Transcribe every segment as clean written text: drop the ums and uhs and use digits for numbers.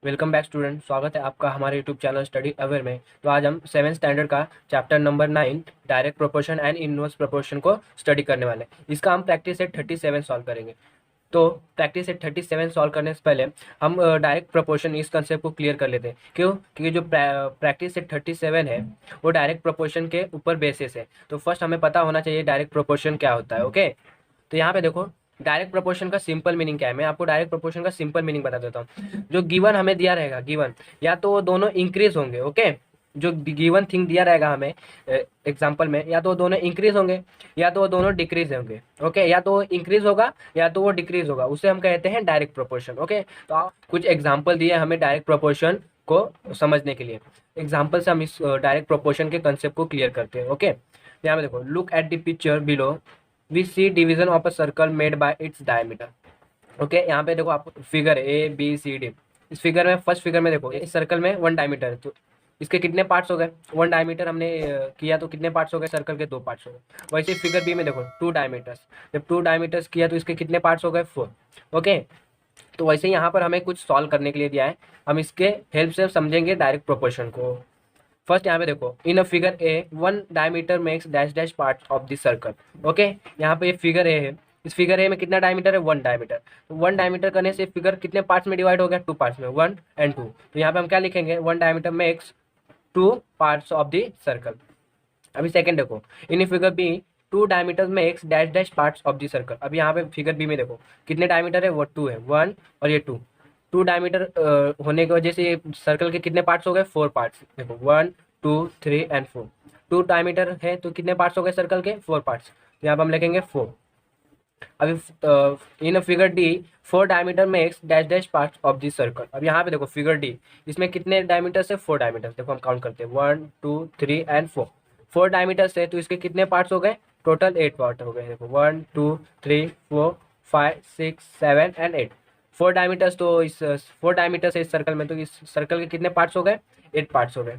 Welcome back student. स्वागत है आपका हमारे यूट्यूब चैनल स्टडी अवेयर में। तो आज हम 7th स्टैंडर्ड का chapter number 9 direct proportion and inverse proportion को स्टडी करने वाले हैं। इसका हम प्रैक्टिस सेट 37 सॉल्व करेंगे। तो प्रैक्टिस सेट 37 सॉल्व करने से पहले हम डायरेक्ट प्रोपोर्शन इस कंसेप्ट को क्लियर कर लेते हैं। क्यों? क्योंकि जो प्रैक्टिस सेट 37 है वो डायरेक्ट प्रोपोर्शन के ऊपर बेसिस है। तो फर्स्ट हमें पता होना चाहिए डायरेक्ट प्रोपोर्शन क्या होता है। ओके, तो यहाँ पे देखो डायरेक्ट प्रोपोर्शन का सिंपल मीनिंग क्या है। मैं आपको डायरेक्ट प्रोपोर्शन का सिंपल मीनिंग बता देता हूँ। जो गिवन हमें दिया रहेगा, गिवन या तो वो दोनों इंक्रीज होंगे। ओके, जो गिवन थिंग दिया रहेगा हमें एग्जाम्पल में, या तो वो दोनों इंक्रीज होंगे या तो वो दोनों डिक्रीज होंगे। ओके, या तो वो इंक्रीज होगा या तो वो डिक्रीज होगा, उसे हम कहते हैं डायरेक्ट प्रोपोर्शन। ओके, तो आप कुछ एग्जाम्पल दिए हमें डायरेक्ट प्रोपोर्शन को समझने के लिए। एग्जाम्पल से हम इस डायरेक्ट प्रोपोर्शन के कंसेप्ट को क्लियर करते हैं। ओके, यहाँ पे देखो, look at the picture below, we see division of a circle made by its diameter. Okay, यहाँ पे देखो आप figure A B C D. इस फिगर में, फर्स्ट फिगर में देखो, इस सर्कल में 1 डायमीटर है, तो इसके कितने पार्ट्स हो गए? 1 डायमीटर हमने किया तो कितने पार्ट्स हो गए? सर्कल के 2 पार्ट्स हो गए। वैसे फिगर बी में देखो 2 डायमीटर्स, जब 2 डायमीटर्स किया तो इसके कितने पार्ट्स हो गए? 4। ओके, तो वैसे यहाँ पर हमें कुछ सॉल्व करने के लिए दिया है, हम इसके हेल्प से समझेंगे डायरेक्ट प्रोपोर्शन को। फर्स्ट यहाँ पे देखो, in a figure A 1 diameter makes dash dash part of the circle. Okay, यहाँ पे ये फिगर ए है। इस फिगर ए में कितना डायमीटर है? 1 डायमीटर। तो 1 डायमीटर करने से फिगर कितने पार्ट्स में डिवाइड हो गया? 2 पार्ट्स में, 1 एंड 2। तो यहाँ पे हम क्या लिखेंगे? 1 diameter makes 2 parts of the circle. अभी सेकंड देखो, in figure B 2 diameter makes dash dash parts of the circle. अभी यहाँ पे फिगर बी में देखो कितने डायमीटर है? वो 2 है, 1 और ये 2। 2 डायमीटर होने की वजह से सर्कल के कितने पार्ट्स हो गए? 4 पार्ट्स। देखो 1 2 3 एंड 4। 2 डायमीटर है तो कितने पार्ट्स हो गए सर्कल के? 4 पार्ट्स। तो यहाँ पर हम लिखेंगे 4। अभी in figure D 4 diameter makes dash dash parts of this circle. अब यहाँ पे देखो फिगर डी, इसमें कितने डायमीटर से? 4 डायमीटर। देखो हम काउंट करते हैं 1 2 3 एंड 4। 4 डायमीटर से तो इसके कितने पार्ट्स हो गए? टोटल 8 पार्ट हो गए। देखो 1 2 3 4 5 6 7 एंड 8। 4 डायमीटर्स, तो इस 4 डायमीटर से इस सर्कल में, तो इस सर्कल के कितने पार्ट्स हो गए? 8 पार्ट्स हो गए।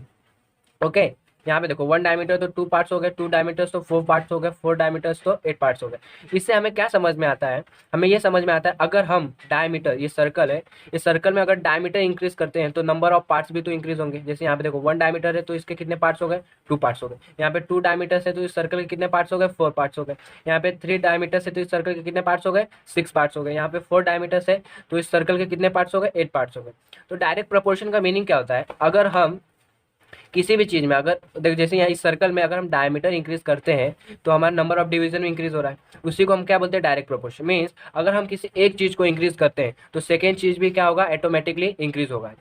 ओके, यहाँ पे देखो 1 डायमीटर तो 2 पार्ट्स हो गए, 2 डायमीटर्स तो 4 पार्ट्स हो गए, 4 डायमीटर्स तो 8 पार्ट्स हो गए। इससे हमें क्या समझ में आता है? हमें ये समझ में आता है, अगर हम डायमीटर, ये सर्कल है, इस सर्कल में अगर डायमीटर इंक्रीज करते हैं तो नंबर ऑफ पार्ट्स भी तो इंक्रीज होंगे। जैसे यहाँ पे देखो 1 डायमीटर है तो इसके कितने पार्ट्स हो गए? 2 पार्ट्स हो गए। यहाँ पे 2 डायमीटर है तो इस सर्कल के कितने पार्ट्स हो गए? 4 पार्ट्स हो गए। यहाँ पे 3 डायमीटर है तो इस सर्कल के कितने पार्ट्स हो गए? 6 पार्ट्स हो गए। यहाँ पे 4 डायमीटर है तो इस सर्कल के कितने पार्ट्स हो गए? 8 पार्ट्स हो गए। तो डायरेक्ट प्रोपोर्शन का मीनिंग क्या होता है? अगर हम किसी भी चीज में, अगर देखो जैसे यहाँ इस सर्कल में अगर हम डायमीटर इंक्रीज करते हैं तो हमारा नंबर ऑफ डिवीजन भी इंक्रीज हो रहा है। उसी को हम क्या बोलते हैं? Direct proportion. मीन्स अगर हम किसी एक चीज को इंक्रीज करते हैं तो सेकेंड चीज भी क्या होगा? ऑटोमेटिकली इंक्रीज होगा।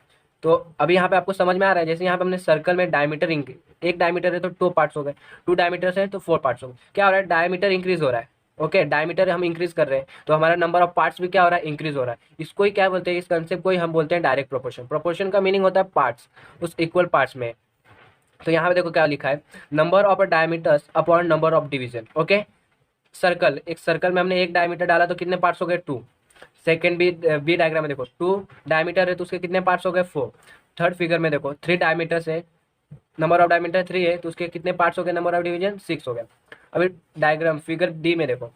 तो अभी यहाँ पे आपको समझ में आ रहा है, जैसे यहाँ पे हमने सर्कल में डायमीटर एक डायमीटर है तो 2 पार्ट्स हो गए, 2 डायमीटर है तो 4 पार्ट्स हो गए। क्या हो रहा है? डायमीटर इंक्रीज हो रहा है। ओके, डायमीटर हम इंक्रीज कर रहे हैं तो हमारा नंबर ऑफ पार्ट्स भी क्या हो रहा है? इंक्रीज हो रहा है। इसको ही क्या बोलते हैं? इस कंसेप्ट को ही हम बोलते हैं डायरेक्ट प्रोपोर्शन। प्रोपोर्शन का मीनिंग होता है पार्ट्स, उस इक्वल पार्ट्स में। तो यहाँ पे देखो क्या लिखा है, number of diameters upon number of division. Okay, circle, एक सर्कल में हमने एक डायमीटर डाला तो कितने पार्ट्स हो गए? 2। सेकंड बी डायग्राम में देखो 2 डायमीटर है तो उसके कितने पार्ट्स हो गए? 4। थर्ड फिगर में देखो 3 डायमीटर है, नंबर ऑफ डायमीटर 3 है तो उसके कितने पार्ट्स हो गए? नंबर ऑफ डिवीजन 6 हो गया। अभी डायग्राम फिगर डी में देखो,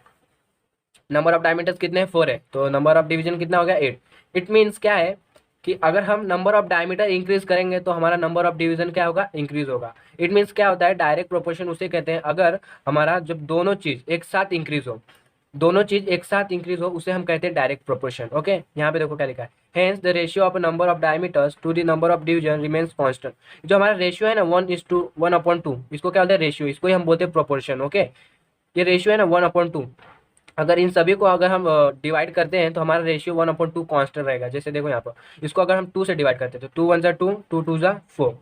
नंबर ऑफ डायमीटर्स कितने हैं? 4 है तो नंबर ऑफ डिवीजन कितना हो गया? 8। इट मीन्स क्या है कि अगर हम नंबर ऑफ डायमीटर इंक्रीज करेंगे तो हमारा नंबर ऑफ डिवीजन क्या होगा? इंक्रीज होगा। इट मीन्स क्या होता है? डायरेक्ट प्रोपोर्शन उसे कहते हैं अगर हमारा जब दोनों चीज एक साथ इंक्रीज हो, दोनों चीज एक साथ इंक्रीज हो, उसे हम कहते हैं डायरेक्ट प्रोपोर्शन। ओके, यहाँ पे देखो क्या लिखा है, hence the ratio of number of diameters to the number of division remains constant. जो हमारा रेशियो है ना 1:1/2, इसको क्या बोलते हैं? रेशियो, इसको ही हम बोलते हैं प्रोपोर्शन। ओके, ये रेशियो है ना 1/2, अगर इन सभी को अगर हम डिवाइड करते हैं तो हमारा रेशियो 1/2 कांस्टेंट रहेगा। जैसे देखो यहाँ पर इसको अगर हम 2 से डिवाइड करते हैं तो 2 1 जा 2, 2 2 जा 4,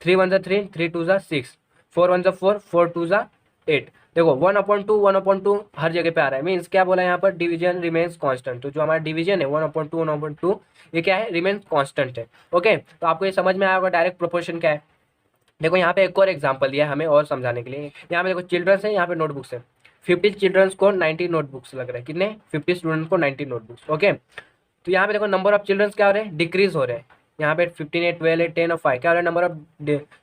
3 1 जा 3, 3 2 जा 6, 4 1 जा 4, 4 2 जा 8। देखो 1/2 हर जगह पे आ रहा है। मीन्स क्या बोला है यहाँ पर? Division remains constant. तो जो हमारा डिवीजन है 1/2 ये क्या है? रिमेन्स कांस्टेंट है। ओके, तो आपको ये समझ में आया होगा डायरेक्ट प्रोपोर्शन क्या है। देखो यहाँ पे एक और एग्जांपल दिया है हमें और समझाने के लिए। यहाँ पे देखो चिल्ड्रंस है, यहाँ पे नोटबुक्स है। 50 चिल्ड्रंस को 90 नोटबुक्स लग रहे हैं। कितने? 50 स्टूडेंट को 90 नोटबुक्स। ओके, तो यहाँ पे देखो नंबर ऑफ चिल्ड्रंस क्या हो रहे हैं? डिक्रीज हो रहे हैं। यहाँ पे 15 है, 12 है, 10 और 5 क्या हो रहा है? Number of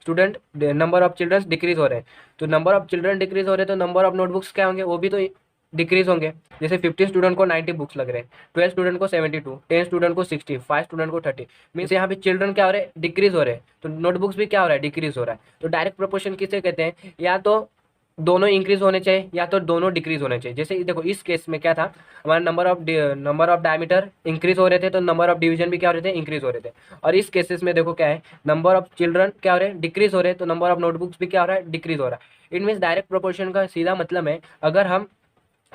student, number of childrens decrease हो रहे हैं। तो नंबर ऑफ चिल्ड्रन डिक्रीज हो रहे हैं तो नंबर ऑफ नोटबुक्स क्या होंगे? वो भी तो डिक्रीज होंगे। जैसे 15 स्टूडेंट को 90 बुक्स लग रहे हैं, 12 स्टूडेंट को 72, 10 स्टूडेंट को 60, 5 स्टूडेंट को 30, मीन्स यहाँ पे चिल्ड्रन क्या हो रहे हैं, डिक्रीज हो रहे हैं, तो नोटबुक्स भी क्या हो रहा है, डिक्रीज हो रहा है। तो डायरेक्ट प्रोपोर्शन किसे कहते हैं, या तो दोनों इंक्रीज होने चाहिए या तो दोनों डिक्रीज होने चाहिए। जैसे देखो इस केस में क्या था, हमारा नंबर ऑफ डायमीटर इंक्रीज हो रहे थे, तो नंबर ऑफ डिवीजन भी क्या हो रहे थे, इंक्रीज हो रहे थे। और इस केसेस में देखो क्या है, नंबर ऑफ चिल्ड्रन क्या हो रहे हैं, डिक्रीज हो रहे हैं, तो नंबर ऑफ नोटबुक्स भी क्या हो रहा है, डिक्रीज हो रहा है। इट मीन्स डायरेक्ट प्रोपोर्शन का सीधा मतलब है, अगर हम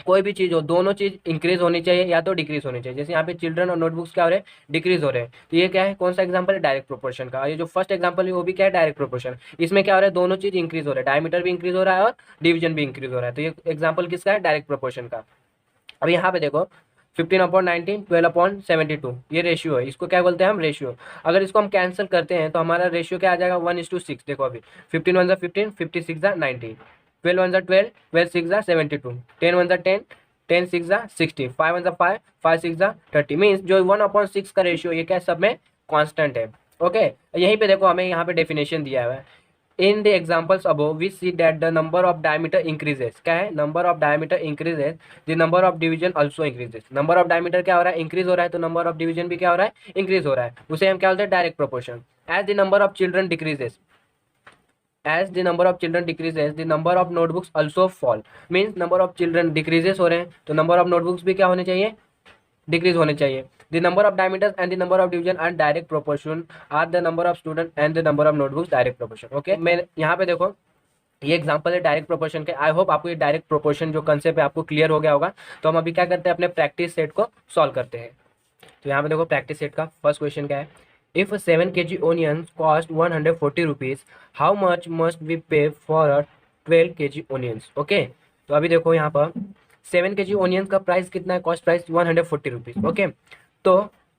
कोई भी चीज हो, दोनों चीज इंक्रीज होनी चाहिए या तो डिक्रीज होनी चाहिए। जैसे यहाँ पे चिल्ड्रन और नोटबुक्स क्या हो रहे हैं, डिक्रीज हो रहे हैं, तो ये क्या है, कौन सा एग्जांपल है, डायरेक्ट प्रोपोर्शन का। ये जो फर्स्ट एग्जांपल है वो भी क्या है, डायरेक्ट प्रोपोर्शन। इसमें क्या हो रहा है, दोनों चीज इंक्रीज हो रहा है, डायमीटर भी इंक्रीज हो रहा है और डिवीजन भी इंक्रीज हो रहा है। तो ये एग्जाम्पल किसका है, डायरेक्ट प्रोपोर्शन का। अब यहाँ पे देखो 15/19, 12/72 ये रेशियो है, इसको क्या बोलते हैं हम, रेशियो। अगर इसको हम कैंसिल करते हैं तो हमारा रेशियो क्या आ जाएगा, 1:6। देखो अभी 15 1 15, 50 6 90, 12 1 12, 12 6 72, 10 1 10, 10 6 60, 5 1 5, 5 6 30। मीन्स जो 1/6 का रेशियो ये क्या है, सब में कॉन्स्टेंट है। ओके, यहीं पे देखो हमें यहाँ पे डेफिनेशन दिया हुआ है। In the examples above we see that the number of diameter increases। क्या है, number of diameter increases, the number of division also increases. Number of diameter क्या हो रहा है, इंक्रीज हो रहा है, तो नंबर ऑफ डिवीजन भी क्या हो रहा है, इंक्रीज हो रहा है। उसे हम क्या बोलते हैं, direct proportion. As the number of children decreases, as the number of children decreases, the number of notebooks also fall. Means number of children decreases हो रहे हैं, तो नंबर ऑफ नोटबुक्स भी क्या होने चाहिए, डिक्रीज होने चाहिए। The number of diameters and the number of division are direct proportion are the number of student and the number of notebooks direct proportion. Okay, मैं यहाँ पे देखो ये एग्जांपल है डायरेक्ट प्रोपोर्शन के। आई होप आपको ये डायरेक्ट प्रोपोर्शन जो कंसेप्ट है आपको क्लियर हो गया होगा। तो हम अभी क्या करते हैं, अपने प्रैक्टिस सेट को सॉल्व करते हैं। तो यहाँ पे देखो प्रैक्टिस सेट का फर्स्ट क्वेश्चन क्या है, if 7 kg onions cost 140 rupees, how much must we pay for 12 kg onions. Okay, तो अभी देखो यहाँ पर 7 kg ऑनियंस का प्राइस कितना है, कॉस्ट प्राइस 140 रुपीज। ओके, तो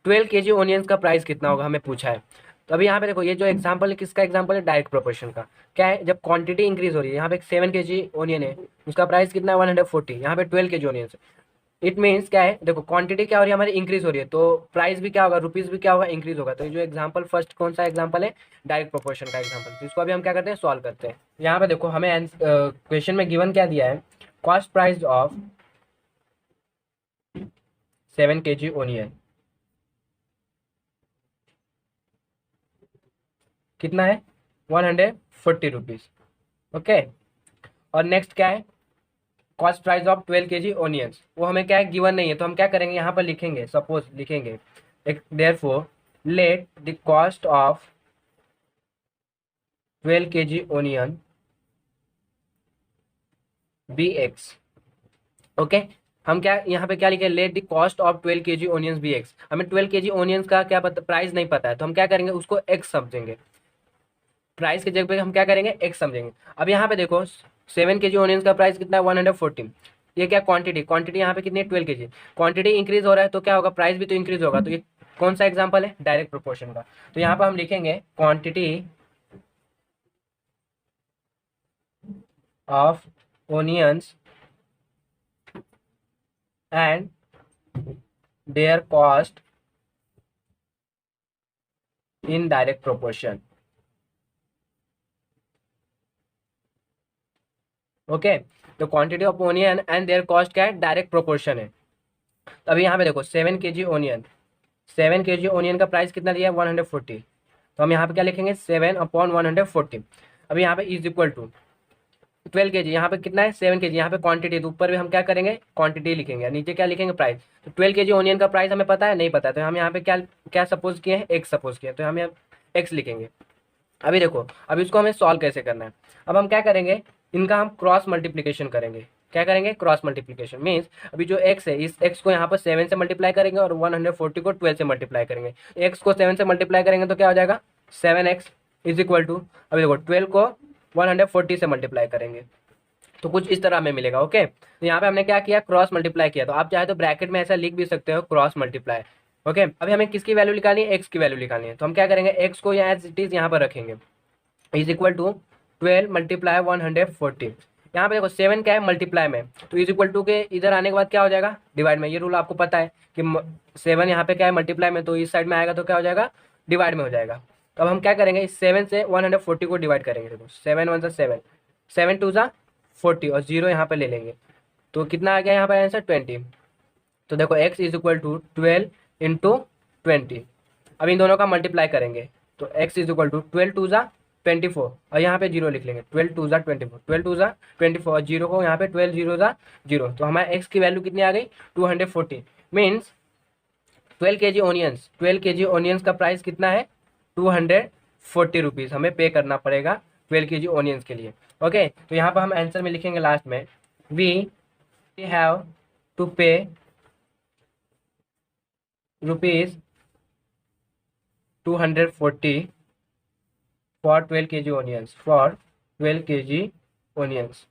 12 kg ऑनियंस का प्राइस कितना होगा हमें पूछा है। तो अभी यहाँ पे देखो ये जो एग्जांपल है किसका एग्जांपल है, डायरेक्ट प्रोपोर्शन का। क्या है, जब क्वांटिटी इंक्रीज हो रही है, यहाँ पे 7 kg ऑनियन है, उसका प्राइस कितना है 140, यहाँ पे 12 kg ऑनियन है। इट मीन्स क्या है, देखो क्वांटिटी क्या हो रही है हमारी, इंक्रीज हो रही है, तो प्राइस भी क्या होगा, रुपीज भी क्या होगा, इंक्रीज होगा। तो ये जो एग्जांपल फर्स्ट कौन सा एग्जांपल है, डायरेक्ट प्रोपोर्शन का एग्जांपल। तो इसको अभी हम क्या करते हैं, सॉल्व करते हैं। यहाँ पे देखो हमें क्वेश्चन में गिवन क्या दिया है, cost price of 7 kg onion कितना है, 140 रुपीज। ओके, और नेक्स्ट क्या है, cost price of 12 kg onions, वो हमें क्या है, गिवन नहीं है। तो हम क्या करेंगे, यहाँ पर लिखेंगे, सपोज लिखेंगे एक, therefore let the cost of 12 kg onion be X. Okay, हम क्या यहाँ पे क्या लिखे, let the cost of 12 kg onions be X. हमें 12 kg ऑनियंस का क्या पता, प्राइस नहीं पता है, तो हम क्या करेंगे, उसको एक्स समझेंगे। प्राइस की जगह पे हम क्या करेंगे, एक्स समझेंगे। अब यहाँ पे देखो 7 kg ऑनियंस का प्राइस कितना है, 140। ये क्या क्वांटिटी, क्वांटिटी यहाँ पे कितनी है, 12 kg। क्वांटिटी इंक्रीज हो रहा है तो क्या होगा, प्राइस भी तो इंक्रीज होगा। तो ये कौन सा एग्जांपल है, डायरेक्ट प्रोपोर्शन का। तो यहाँ पर हम लिखेंगे quantity of onions and their cost in direct proportion. Okay, तो quantity of onion and their cost क्या है, डायरेक्ट प्रोपोर्शन है। तो अभी यहाँ पे देखो 7 kg ऑनियन, 7 kg ऑनियन का प्राइस कितना दिया है, 140। तो हम यहाँ पे क्या लिखेंगे, 7/140। अभी यहाँ पे इज इक्वल टू 12 kg, यहाँ पे कितना है, 7 kg। यहाँ पे क्वांटिटी, तो ऊपर भी हम क्या करेंगे, क्वांटिटी लिखेंगे, नीचे क्या लिखेंगे, प्राइस। तो 12 kg ऑनियन का प्राइस हमें पता है, नहीं पता है, तो हम यहाँ पे क्या क्या सपोज किए हैं, एक्स सपोज किए, तो हम एक्स लिखेंगे। अभी देखो, अब इसको हमें सॉल्व कैसे करना है। अब हम क्या करेंगे, इनका हम क्रॉस मल्टीप्लीकेशन करेंगे। क्या करेंगे, क्रॉस मल्टीप्लीकेशन। मीन्स अभी जो एक्स है, इस एक्स को यहाँ पर 7 से मल्टीप्लाई करेंगे और 140 को 12 से मल्टीप्लाई करेंगे। एक्स को 7 से मल्टीप्लाई करेंगे तो क्या हो जाएगा, 7x इज इक्वल टू, अभी देखो 12 को 140 से मल्टीप्लाई करेंगे तो कुछ इस तरह में मिलेगा। ओके, तो यहाँ पे हमने क्या किया, क्रॉस मल्टीप्लाई किया। तो आप चाहे तो ब्रैकेट में ऐसा लिख भी सकते हो, क्रॉस मल्टीप्लाई। ओके, अभी हमें किसकी वैल्यू निकालनी है, एक्स की वैल्यू निकालनी है। तो हम क्या करेंगे, एक्स को यहाँ एज इट इज यहाँ पर रखेंगे, इज इक्वल टू 12 मल्टीप्लाई 140। यहाँ पे देखो 7 क्या है, मल्टीप्लाई में, तो इज इक्वल टू के इधर आने के बाद क्या हो जाएगा, डिवाइड में। ये रूल आपको पता है कि 7 यहाँ पे क्या है, मल्टीप्लाई में, तो इस साइड में आएगा तो क्या हो जाएगा, डिवाइड में हो जाएगा। तो अब हम क्या करेंगे, इस 7 से 140 को डिवाइड करेंगे। देखो 7 1 7, 7 2 40 और 0 यहाँ पे ले लेंगे। तो कितना आ गया यहाँ पर आंसर 20। तो देखो x इज इक्वल टू 12 × 20। अब इन दोनों का मल्टीप्लाई करेंगे तो x इज इक्वल टू 12 2 × 24 और यहाँ पे जीरो लिख लेंगे, 12 2 × 24, 12 2 × 24 और जीरो को यहाँ पे 12 0 0। तो हमारे x की वैल्यू कितनी आ गई 240। मीन्स 12 kg ऑनियंस का प्राइस कितना है 240 रुपीज़ हमें पे करना पड़ेगा 12 kg ऑनियंस के लिए। ओके, तो यहाँ पर हम आंसर में लिखेंगे लास्ट में वी हैव टू पे rupees 240 for 12 kg onions.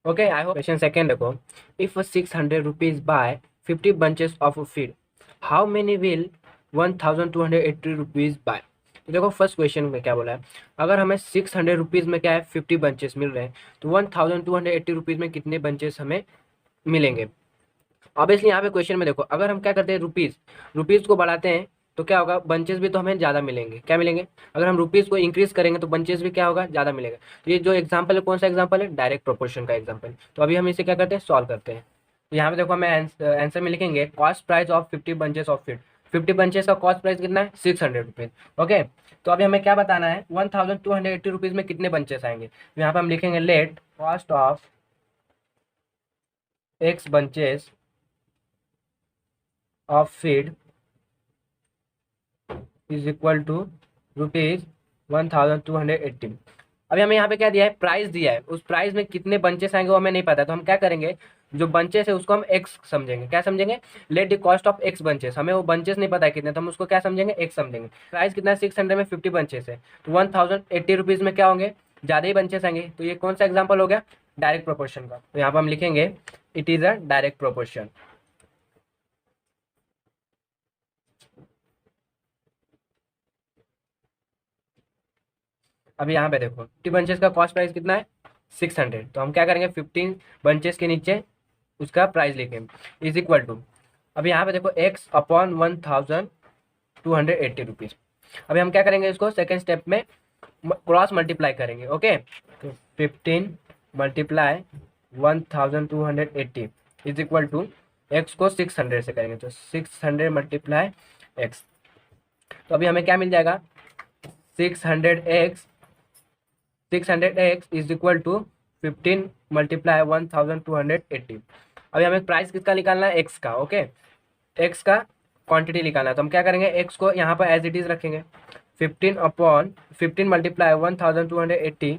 Okay, I hope. Question second देखो, if a 600 rupees buy 50 bunches of feed, how many will 1280 rupees buy? तो देखो फर्स्ट क्वेश्चन में क्या बोला है, अगर हमें 600 रुपीज़ में क्या है 50 बंचेस मिल रहे हैं तो 1280 रुपीज़ में कितने बंचेस हमें मिलेंगे। ऑब्वियसली यहाँ पे क्वेश्चन में देखो, अगर हम क्या करते हैं रुपीज़ को बढ़ाते हैं तो क्या होगा, बंचेस भी तो हमें ज़्यादा मिलेंगे। क्या मिलेंगे, अगर हम रुपीज़ को इंक्रीज करेंगे तो बंचेस भी क्या होगा, ज़्यादा मिलेगा। तो ये जो एग्जांपल है कौन सा एग्जांपल है, डायरेक्ट प्रोपोर्शन का एग्जांपल। तो अभी हम इसे क्या करते हैं, सॉल्व करते हैं। तो यहाँ पे देखो हमें आंसर में लिखेंगे cost price of 50 bunches of feed. 50 bunches का कॉस्ट प्राइस कितना है 600 रुपीज़। ओके, तो अभी हमें क्या बताना है 1280 रुपीज़ में कितने बंचेस आएंगे। तो यहाँ पर हम लिखेंगे let cost of x bunches of feed is equal to ₹1280। अभी हमें यहाँ पे क्या दिया है, प्राइस दिया है, उस प्राइस में कितने बंचेस आएंगे वो हमें नहीं पता। तो हम क्या करेंगे, जो बंचेस है उसको हम एक्स समझेंगे। क्या समझेंगे, late the cost of x bunches. हमें वो बंचेस नहीं पता है कितने, तो हम उसको क्या समझेंगे, एक्स समझेंगे। प्राइस कितना है 600 में 50 बंचेस है तो 1080 रुपीज़ में क्या होंगे, ज़्यादा ही बंचेस आएंगे। तो ये कौन सा एग्जाम्पल हो गया, डायरेक्ट प्रोपोर्शन का। तो यहाँ पर हम लिखेंगे it is a direct proportion. अभी यहाँ पे देखो 50 बंचेस का कॉस्ट प्राइस कितना है 600। तो हम क्या करेंगे 15 बंचेस के नीचे उसका प्राइस लिखेंगे इज इक्वल टू, अभी यहाँ पे देखो x अपॉन 1280 रुपीज़। अभी हम क्या करेंगे, इसको सेकेंड स्टेप में क्रॉस मल्टीप्लाई करेंगे। ओके, तो 15 multiply 1280 is equal to x को 600 से करेंगे तो 600 मल्टीप्लाई एक्स। तो अभी हमें क्या मिल जाएगा 600x is equal to 15 multiply 1280। अभी हमें प्राइस किसका निकालना है, एक्स का। ओके, एक्स का क्वांटिटी निकालना है। तो हम क्या करेंगे, एक्स को यहाँ पर एज इट इज रखेंगे 15 मल्टीप्लाई 1280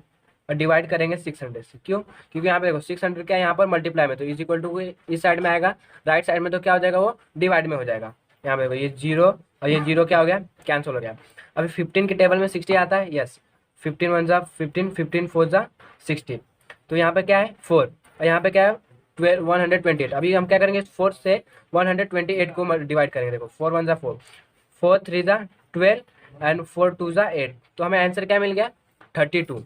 और डिवाइड करेंगे 600 से। क्यों, क्योंकि यहाँ पे देखो 600 क्या है यहाँ पर मल्टीप्लाई में, तो इज इक्वल टू इस साइड में आएगा, राइट साइड में तो क्या हो जाएगा वो डिवाइड में हो जाएगा। यहाँ पे देखो ये जीरो और ये जीरो क्या हो गया, कैंसिल हो गया। अभी 15 के टेबल में 60 आता है, यस 15 1 जा 15, 15 4 जा 60। तो यहाँ पे क्या है 4 और यहाँ पे क्या है 128। अभी हम क्या करेंगे 4 से 128 को डिवाइड करेंगे। देखो 4 1 जा 4, 4 3 जा 12 एंड 4 2 जा 8। तो हमें आंसर क्या मिल गया 32।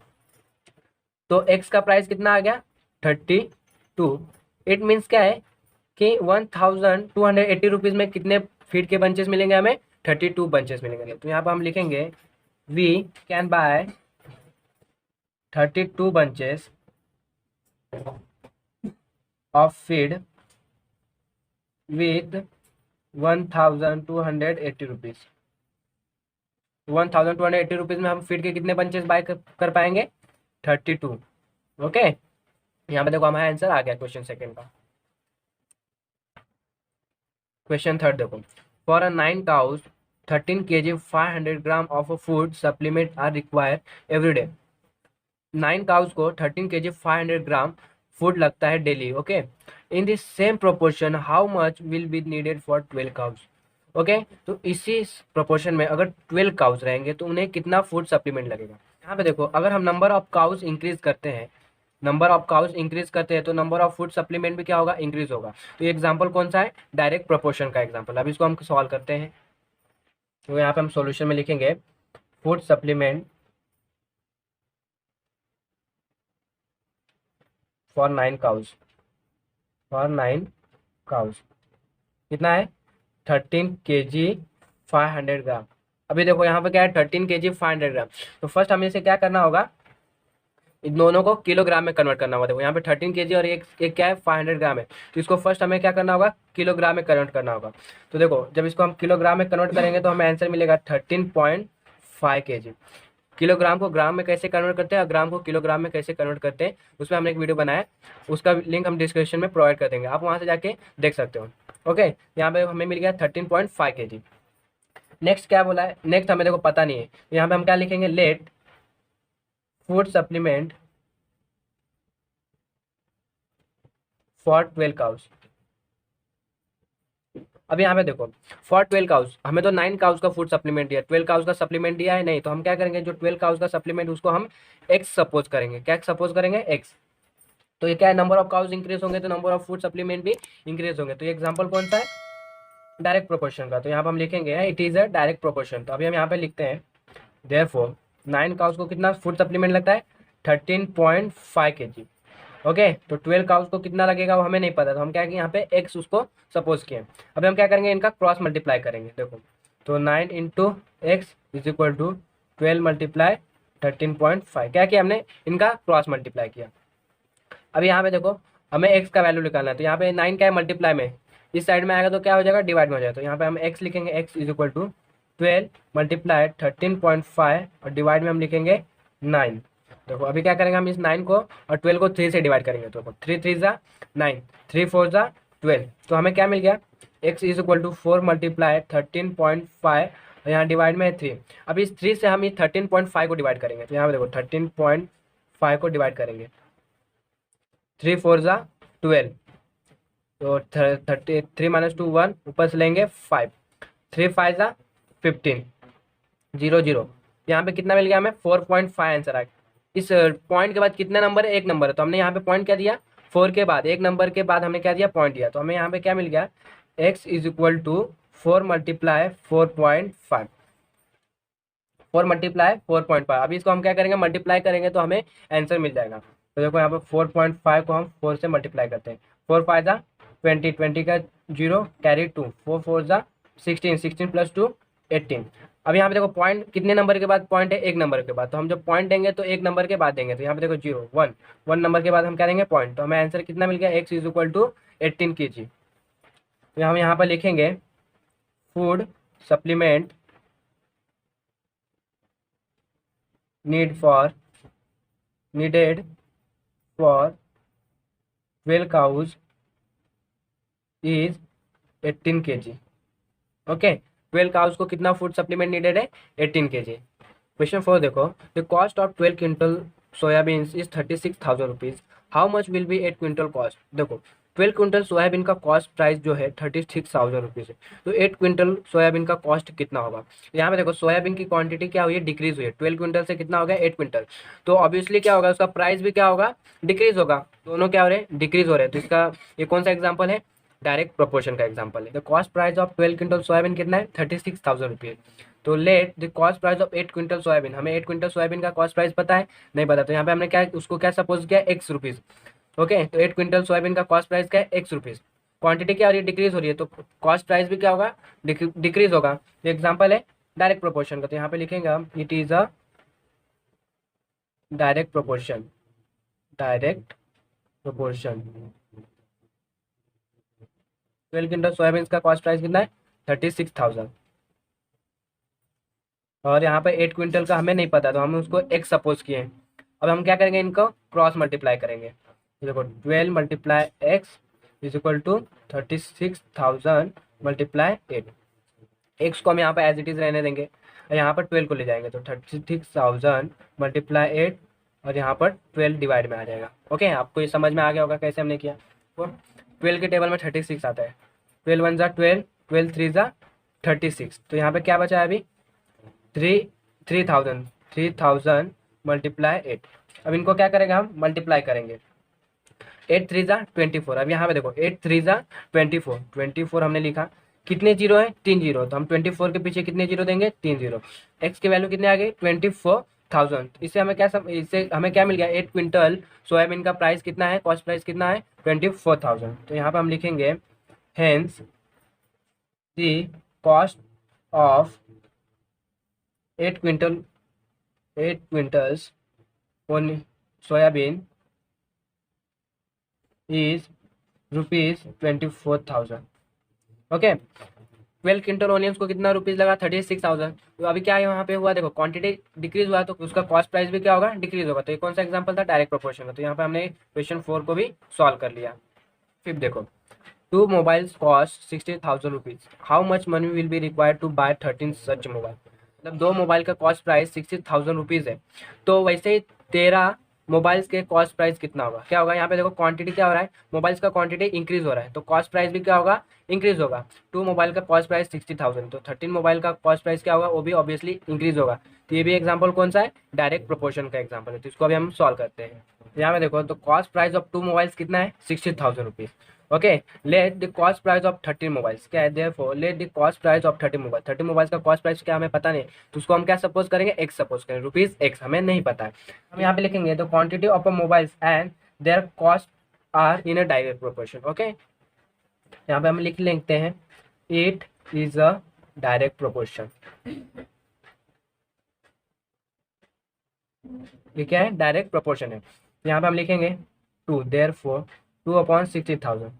तो x का प्राइस कितना आ गया 32। इट मीन्स क्या है कि 1280 रुपीज़ में कितने फीड के बंचेस मिलेंगे, हमें 32 बंचेस मिलेंगे। तो यहाँ पर हम लिखेंगे we can buy 32 bunches of feed with 1280 rupees. 1280 rupees में हम फीड के कितने बंचेस बाय कर पाएंगे 32। ओके, यहाँ पे देखो हमारा आंसर आ गया क्वेश्चन सेकेंड का। क्वेश्चन थर्ड देखो, for a 9 cows 13 kg 500 gram of food supplement are required every day. 9 cows को 13 kg 500 ग्राम फूड लगता है daily. Okay, in this same proportion how much will be needed for 12 cows. Okay, तो इसी proportion में अगर 12 cows रहेंगे तो उन्हें कितना फूड सप्लीमेंट लगेगा। यहाँ पे देखो अगर हम नंबर ऑफ काउस इंक्रीज करते हैं, तो नंबर ऑफ फूड सप्लीमेंट भी क्या होगा, इंक्रीज होगा। तो ये एग्जाम्पल कौन सा है, डायरेक्ट प्रोपोर्शन का एग्जाम्पल। अब इसको हम सॉल्व करते हैं। तो यहाँ पे हम सॉल्यूशन में लिखेंगे फूड सप्लीमेंट फॉर 9 काउस कितना है 13 kg 500 ग्राम। अभी देखो यहाँ पे क्या है 13 kg 500 ग्राम। तो फर्स्ट हमें इसे क्या करना होगा, इन दोनों को किलोग्राम में कन्वर्ट करना होगा। देखो यहाँ पे 13 kg और एक क्या है 500 ग्राम है, तो इसको फर्स्ट हमें क्या करना होगा, किलोग्राम में कन्वर्ट करना होगा। तो देखो जब इसको हम किलोग्राम में कन्वर्ट करेंगे तो हमें आंसर मिलेगा 13.5 kg। किलोग्राम को ग्राम में कैसे कन्वर्ट करते हैं और ग्राम को किलोग्राम में कैसे कन्वर्ट करते हैं, उसमें हमने एक वीडियो बनाया है, उसका लिंक हम डिस्क्रिप्शन में प्रोवाइड कर देंगे, आप वहाँ से जाके देख सकते हो। ओके, यहाँ पे हमें मिल गया 13.5 kg। नेक्स्ट क्या बोला है, नेक्स्ट हमें देखो पता नहीं है, यहाँ पे हम क्या लिखेंगे, let food supplement for 12 cows. अब यहाँ पे देखो फॉर 12 काउस, हमें तो 9 काउस का फूड सप्लीमेंट दिया, 12 काउस का सप्लीमेंट दिया है नहीं, तो हम क्या करेंगे, जो 12 काउस का सप्लीमेंट उसको हम एक्स सपोज करेंगे। क्या सपोज करेंगे, एक्स। तो ये क्या है, नंबर ऑफ काउस इंक्रीज होंगे तो नंबर ऑफ फूड सप्लीमेंट भी इंक्रीज होंगे। तो ये एग्जाम्पल कौन सा है, डायरेक्ट प्रोपोर्शन का। तो यहाँ पे हम लिखेंगे it is a direct proportion. तो अभी हम यहाँ पे लिखते हैं देयरफॉर 9 काउस को कितना फूड सप्लीमेंट लगता है, 13.5 kg। ओके, तो 12 काउस को कितना लगेगा वो हमें नहीं पता, तो हम क्या है कि यहाँ पे एक्स उसको सपोज किए। अभी हम क्या करेंगे, इनका क्रॉस मल्टीप्लाई करेंगे। देखो तो 9 into x is equal to 12 multiply 13.5, क्या किया हमने, इनका क्रॉस मल्टीप्लाई किया। अभी यहाँ पे देखो हमें एक्स का वैल्यू निकालना है, तो यहाँ पे 9 क्या है मल्टीप्लाई में, इस साइड में आएगा तो क्या हो जाएगा, डिवाइड में हो जाएगा। तो यहाँ पे हम एक्स लिखेंगे, x is equal to 12 multiply 13.5 और डिवाइड में हम लिखेंगे 9। देखो अभी क्या करेंगे, हम इस 9 को और 12 को 3 से डिवाइड करेंगे। तो 3 3 ज़ा 9, 3 4 ज़ा 12, तो हमें क्या मिल गया, x is equal to 4 multiply 13.5 और यहाँ डिवाइड में है 3। अब इस 3 से हम इस 13.5 को डिवाइड करेंगे। तो यहाँ पे देखो 13.5 को डिवाइड करेंगे, 3 4 ज़ा 12, तो 3 माइनस 2 1, ऊपर से लेंगे 5, 3 5 ज़ा 15, 0 0। यहाँ पे कितना मिल गया हमें, 4.5 आंसर आ गया। इस पॉइंट के बाद कितने नंबर है, एक नंबर है, तो हमने यहाँ पे पॉइंट क्या दिया, 4 के बाद एक नंबर के बाद हमने क्या दिया, पॉइंट दिया। तो हमें यहाँ पे क्या मिल गया, x is equal to 4 multiply 4.5, 4 multiply 4.5। अभी इसको हम क्या करेंगे, मल्टीप्लाई करेंगे तो हमें आंसर मिल जाएगा। तो देखो यहाँ पे 4.5 को हम 4 से मल्टीप्लाई करते हैं, 4 5 ज़ा 20, 20 का 0 कैरी 2, 4 4 ज़ा 16, 16 प्लस 2 18। अब यहाँ पे देखो पॉइंट कितने नंबर के बाद पॉइंट है, एक नंबर के बाद, तो हम जब पॉइंट देंगे तो एक नंबर के बाद देंगे। तो यहाँ पे देखो 0 1, 1 नंबर के बाद हम क्या देंगे, पॉइंट। तो हमें आंसर कितना मिल गया, x is equal to 18 kg। तो हम यहाँ पर लिखेंगे food supplement needed for 12 cows is 18 kg। Okay, 12 cows को कितना फूड सप्लीमेंट नीडेड है, 18 kg। क्वेश्चन 4 देखो, the cost of 12 quintal soybean is 36,000 rupees, how much will B 8 quintal cost. देखो 12 क्विंटल सोयाबीन का कॉस्ट प्राइस जो है 36,000 rupees है, तो 8 क्विंटल सोयाबीन का कॉस्ट कितना होगा। यहाँ पे देखो सोयाबीन की क्वांटिटी क्या हुई है, डिक्रीज हुई है, 12 क्विंटल से कितना हो गया, 8 क्विंटल। तो ऑब्वियसली क्या होगा, उसका प्राइस भी क्या होगा, डिक्रीज होगा। दोनों क्या हो रहे हैं, डिक्रीज हो रहे हैं। तो इसका ये कौन सा एग्जाम्पल है, डायरेक्ट प्रोपोर्शन का एग्जाम्पल है। The cost price of 12 quintal soybean कितना है, 36,000 रुपीज़। तो late the cost price of 8 quintal soybean, हमें 8 क्विंटल सोयाबीन का कॉस्ट प्राइस पता है, नहीं पता। तो यहाँ पे हमने क्या उसको क्या सपोज किया, एक्स रुपीज़। ओके, तो 8 क्विंटल सोयाबीन का कॉस्ट प्राइस क्या है, एक्स रुपीज़। क्वांटिटी क्या हो रही है, डिक्रीज हो रही है, तो कॉस्ट प्राइस भी क्या होगा, डिक्रीज होगा। तो एग्जाम्पल है डायरेक्ट प्रोपोर्शन का। तो यहाँ पे लिखेंगे हम it is a direct proportion, direct proportion. 12 quintal soybean का कॉस्ट प्राइस कितना है, 36,000। और यहाँ पे 8 क्विंटल का हमें नहीं पता, तो हम उसको एक्स सपोज किए। अब हम क्या करेंगे, इनको क्रॉस मल्टीप्लाई करेंगे। तो देखो 12 multiply x is equal to 36,000 multiply 8। X को हम यहाँ पे एज इट इज़ रहने देंगे और यहाँ पर 12 को ले जाएंगे, तो 36,000 मल्टीप्लाई 8 और यहाँ पर 12 डिवाइड में आ जाएगा। ओके, आपको ये समझ में आ गया होगा कैसे हमने किया। तो 12 के टेबल में 36 आता है, 12 1 ज़ा 12, 12 3 ज़ा 36। तो यहाँ पे क्या बचा है अभी, 3,000 मल्टीप्लाई 8। अब इनको क्या करेंगे, हम मल्टीप्लाई करेंगे, 8 3 ज़ा 24। अब यहाँ पे देखो 8 3 ज़ा 24, 24 हमने लिखा, कितने जीरो है, 3 जीरो, तो हम 24 के पीछे कितने जीरो देंगे, 3 जीरो। एक्स की वैल्यू कितने आ गई, 24,000। इससे हमें क्या इससे हमें क्या मिल गया, 8 क्विंटल सोयाबीन का प्राइस कितना है, कॉस्ट प्राइस कितना है, 24,000। तो यहाँ पर हम लिखेंगे hence the cost of 8 quintal 8 quintals soybean is ₹24,000। Okay, 12 quintal onions को कितना रुपीज़ लगा? 36,000। तो अभी क्या यहाँ पे हुआ, देखो क्वांटिटी डिक्रीज हुआ तो उसका कॉस्ट प्राइस भी क्या होगा? डिक्रीज होगा। तो ये कौन सा एग्जांपल था? डायरेक्ट प्रोपोर्शन का। तो यहाँ पे हमने क्वेश्चन 4 को भी सॉल्व कर लिया। फिर देखो, two mobiles cost 60,000 rupees, how much money will be required to buy 13 such mobile. मतलब दो मोबाइल का कॉस्ट प्राइस 60,000 रुपीज़ है, तो वैसे ही 13 मोबाइल्स के कॉस्ट प्राइस कितना होगा? क्या होगा? यहाँ पे देखो क्वांटिटी क्या हो रहा है, मोबाइल्स का क्वांटिटी इंक्रीज हो रहा है, तो कॉस्ट प्राइस भी क्या होगा? इंक्रीज होगा। टू मोबाइल का कॉस्ट प्राइस 60,000, तो 13 मोबाइल का कॉस्ट प्राइस क्या होगा? वो भी ऑब्वियसली इंक्रीज होगा। तो ये भी एग्जाम्पल कौन सा है? डायरेक्ट प्रोपोर्शन का एग्जाम्पल है, तो इसको अभी हम सॉल्व करते हैं। यहाँ पे देखो, तो cost price of two mobiles कितना है? 60,000 rupees. Okay, let the cost price of 13 mobiles, क्या है? Therefore let the cost price of 13 mobile, 13 mobiles का कॉस्ट प्राइस क्या हमें पता नहीं, तो उसको हम क्या सपोज करेंगे? एक्स सपोज करेंगे, रुपीज एक्स हमें नहीं पता है। हम यहाँ पे लिखेंगे the quantity of a mobiles and their cost are in a direct proportion. Okay, यहाँ पे हम लिख लेते हैं it is a direct proportion. ये क्या है? डायरेक्ट प्रोपोर्शन है। यहाँ पे हम लिखेंगे two, therefore 2/60,000।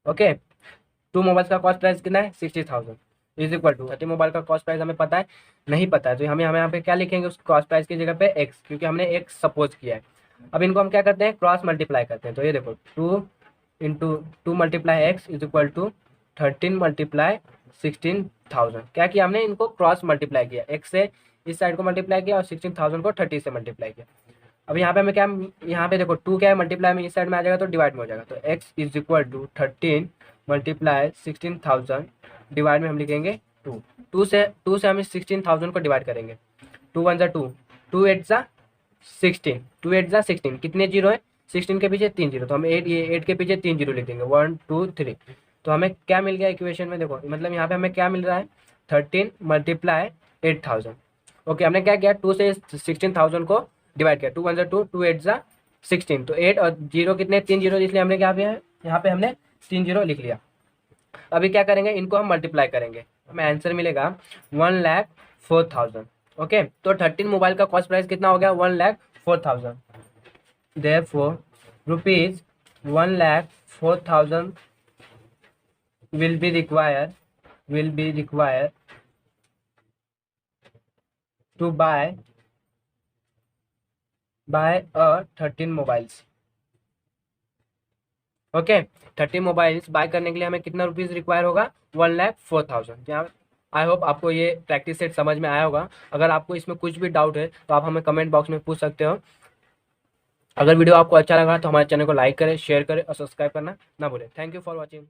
Okay, two mobiles का कॉस्ट प्राइस कितना है? 60,000 इज इक्वल टू 30 मोबाइल का कॉस्ट प्राइस हमें पता है, नहीं पता है, तो हमें हमें यहाँ पे क्या लिखेंगे? उस कॉस्ट प्राइस की जगह पे एक्स, क्योंकि हमने एक्स सपोज किया है। अब इनको हम क्या करते हैं? क्रॉस मल्टीप्लाई करते हैं। तो ये देखो, 2 multiply x is equal to 13 multiply 16,000। क्या किया हमने? इनको क्रॉस मल्टीप्लाई किया, एक्स से इस साइड को मल्टीप्लाई किया और 16,000 को 30 से मल्टीप्लाई किया। अब यहाँ पे हमें क्या, यहाँ पे देखो टू क्या है? मल्टीप्लाई में इस साइड में आ जाएगा तो डिवाइड में हो जाएगा, तो x is equal to 13 multiply 16,000 divide में हम लिखेंगे टू। टू से हम इस 16,000 को डिवाइड करेंगे। 2 1 जा 2, 2 8 जा 16, 2 8 जा 16, कितने जीरो है? 16 के पीछे 3 जीरो, तो हम 8, ये 8 के पीछे 3 जीरो लिख देंगे, 1 2 3। तो हमें क्या मिल गया इक्वेशन में? देखो मतलब यहाँ पे हमें क्या मिल रहा है? 13 मल्टीप्लाई 8,000। ओके, हमने क्या किया? 2 से 16,000 को डिवाइड किया, 2 1 जा 2, 2 8 जा 16, तो 8 और जीरो कितने? 3 जीरो, इसलिए हमने क्या किया? यहाँ पे हमने 3 जीरो लिख लिया। अभी क्या करेंगे? इनको हम मल्टीप्लाई करेंगे, हमें आंसर मिलेगा 1,04,000। ओके, तो 13 मोबाइल का कॉस्ट प्राइस कितना हो गया? 1,04,000। Therefore rupees 1,04,000 will be required to buy a 13 mobiles. Okay, 30 mobiles buy करने के लिए हमें कितना रुपीज़ रिक्वायर होगा? 1,04,000। यहाँ आई होप आपको ये प्रैक्टिस सेट समझ में आया होगा। अगर आपको इसमें कुछ भी डाउट है तो आप हमें कमेंट बॉक्स में पूछ सकते हो। अगर वीडियो आपको अच्छा लगा तो हमारे चैनल को लाइक करें, शेयर करें और सब्सक्राइब करना ना भूलें। Thank you for watching.